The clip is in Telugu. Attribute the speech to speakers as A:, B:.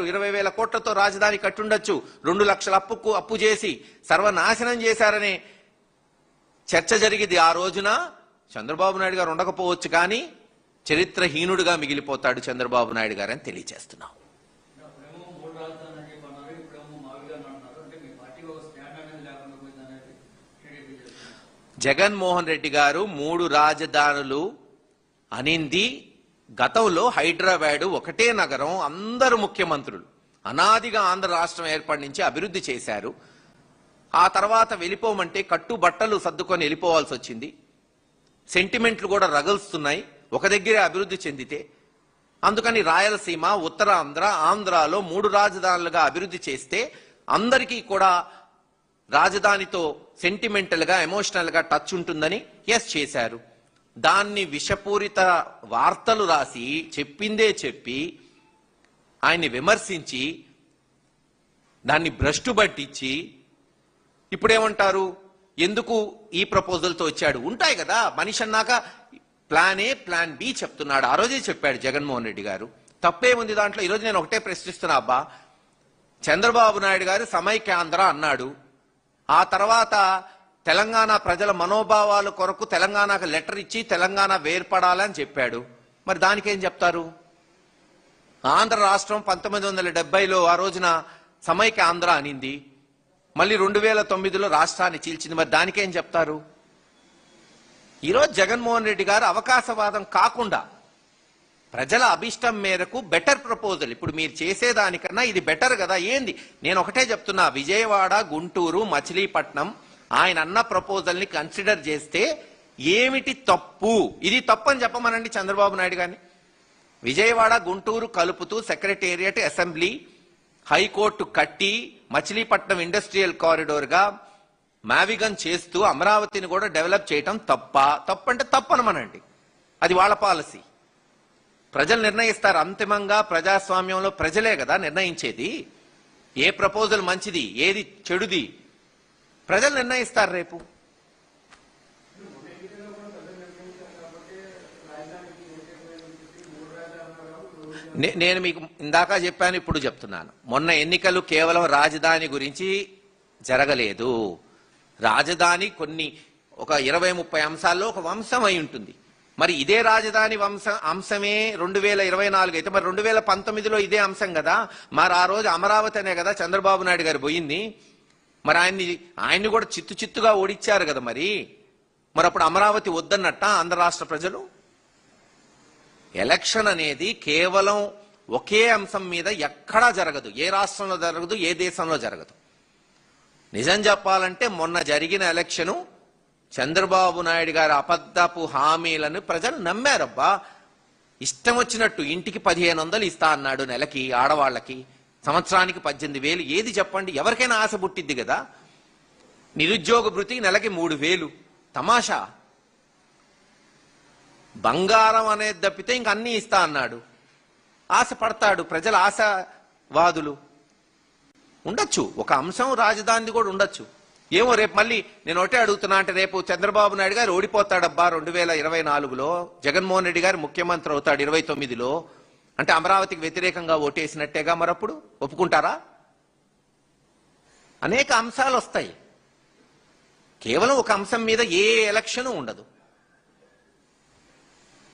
A: 20,000 కోట్లతో రాజధాని కట్టుండొచ్చు, 2 లక్షల అప్పు చేసి సర్వనాశనం చేశారనే చర్చ జరిగింది. ఆ రోజున చంద్రబాబు నాయుడు గారు ఉండకపోవచ్చు, కానీ చరిత్రహీనుడిగా మిగిలిపోతాడు చంద్రబాబు నాయుడు గారు అని తెలియజేస్తున్నాం. జగన్మోహన్ రెడ్డి గారు 3 రాజధానులు అనింది గతంలో హైదరాబాద్ ఒకటే నగరం, అందరు ముఖ్యమంత్రులు అనాదిగా ఆంధ్ర రాష్ట్రం ఏర్పడి నుంచి అభివృద్ధి చేశారు. ఆ తర్వాత వెళ్ళిపోమంటే కట్టుబట్టలు సర్దుకొని వెళ్ళిపోవాల్సి వచ్చింది. సెంటిమెంట్లు కూడా రగులుస్తున్నాయి ఒక దగ్గరే అభివృద్ధి చెందితే. అందుకని రాయలసీమ, ఉత్తరాంధ్ర, ఆంధ్రాలో 3 రాజధానులుగా అభివృద్ధి చేస్తే అందరికీ కూడా రాజధానితో సెంటిమెంటల్ గా, ఎమోషనల్ గా టచ్ ఉంటుందని చేశారు. దాన్ని విషపూరిత వార్తలు రాసి చెప్పిందే చెప్పి ఆయన్ని విమర్శించి దాన్ని భ్రష్టు పట్టించి ఇప్పుడేమంటారు, ఎందుకు ఈ ప్రపోజల్తో వచ్చాడు? ఉంటాయి కదా, మనిషి అన్నాక ప్లాన్ ఏ, ప్లాన్ బి చెప్తున్నాడు. ఆ రోజే చెప్పాడు జగన్మోహన్ రెడ్డి గారు. తప్పేముంది దాంట్లో? ఈరోజు నేను ఒకటే ప్రశ్నిస్తున్నా అబ్బా, చంద్రబాబు నాయుడు గారు సమైక్యాంధ్ర అన్నాడు. ఆ తర్వాత తెలంగాణ ప్రజల మనోభావాల కొరకు తెలంగాణకు లెటర్ ఇచ్చి తెలంగాణ వేర్పడాలని చెప్పాడు. మరి దానికేం చెప్తారు? ఆంధ్ర రాష్ట్రం 1970లో ఆ రోజున సమైక్య ఆంధ్ర అనింది, మళ్ళీ 2009లో రాష్ట్రాన్ని చీల్చింది. మరి దానికేం చెప్తారు? ఈరోజు జగన్మోహన్ రెడ్డి గారు అవకాశవాదం కాకుండా ప్రజల అభిష్టం మేరకు బెటర్ ప్రపోజల్, ఇప్పుడు మీరు చేసేదానికన్నా ఇది బెటర్ కదా. ఏంది, నేను ఒకటే చెప్తున్నా, విజయవాడ, గుంటూరు, మచిలీపట్నం ఆయన అన్న ప్రపోజల్ ని కన్సిడర్ చేస్తే ఏమిటి తప్పు? ఇది తప్పు అని చెప్పమనండి చంద్రబాబు నాయుడు గారిని. విజయవాడ, గుంటూరు కలుపుతూ సెక్రటేరియట్, అసెంబ్లీ, హైకోర్టు కట్టి మచిలీపట్నం ఇండస్ట్రియల్ కారిడోర్ గా మావిగన్ చేస్తూ అమరావతిని కూడా డెవలప్ చేయటం తప్పంటే తప్పనమనండి. అది వాళ్ళ పాలసీ. ప్రజలు నిర్ణయిస్తారు. అంతిమంగా ప్రజాస్వామ్యంలో ప్రజలే కదా నిర్ణయించేది. ఏ ప్రపోజల్ మంచిది, ఏది చెడుది ప్రజలు నిర్ణయిస్తారు రేపు. నేను మీకు ఇందాక చెప్పాను, ఇప్పుడు చెప్తున్నాను. మొన్న ఎన్నికలు కేవలం రాజధాని గురించి జరగలేదు. రాజధాని కొన్ని ఒక 20-30 అంశాల్లో ఒక వంశం అయి ఉంటుంది. మరి ఇదే రాజధాని అంశమే 2024 అయితే మరి 2019లో ఇదే అంశం కదా. మరి ఆ రోజు అమరావతి అనే కదా చంద్రబాబు నాయుడు గారు పోయింది. మరి ఆయన్ని కూడా చిత్తుగా ఓడించారు కదా. మరి అప్పుడు అమరావతి వద్దన్నట్ట ఆంధ్ర రాష్ట్ర ప్రజలు? ఎలక్షన్ అనేది కేవలం ఒకే అంశం మీద ఎక్కడా జరగదు. ఏ రాష్ట్రంలో జరగదు, ఏ దేశంలో జరగదు. నిజం చెప్పాలంటే మొన్న జరిగిన ఎలక్షను చంద్రబాబు నాయుడు గారి అబద్ధపు హామీలను ప్రజలు నమ్మారబ్బా. ఇష్టం వచ్చినట్టు ఇంటికి 1500 ఇస్తా అన్నాడు నెలకి ఆడవాళ్ళకి, సంవత్సరానికి 18,000. ఏది చెప్పండి? ఎవరికైనా ఆశ పుట్టిద్ది కదా. నిరుద్యోగ భృతి నెలకి 3,000. తమాషా. బంగారం అనేది తప్పితే ఇంక అన్నీ ఇస్తా అన్నాడు. ఆశ పడతాడు. ప్రజల ఆశావాదులు ఉండొచ్చు. ఒక అంశం రాజధాని కూడా ఉండొచ్చు. ఏమో రేపు మళ్ళీ నేను ఒకటే అడుగుతున్నా, అంటే రేపు చంద్రబాబు నాయుడు గారు ఓడిపోతాడబ్బా 2024లో, జగన్మోహన్ రెడ్డి గారు ముఖ్యమంత్రి అవుతాడు 29లో, అంటే అమరావతికి వ్యతిరేకంగా ఓటేసినట్టేగా. మరప్పుడు ఒప్పుకుంటారా? అనేక అంశాలు వస్తాయి. కేవలం ఒక అంశం మీద ఏ ఎలక్షన్ ఉండదు.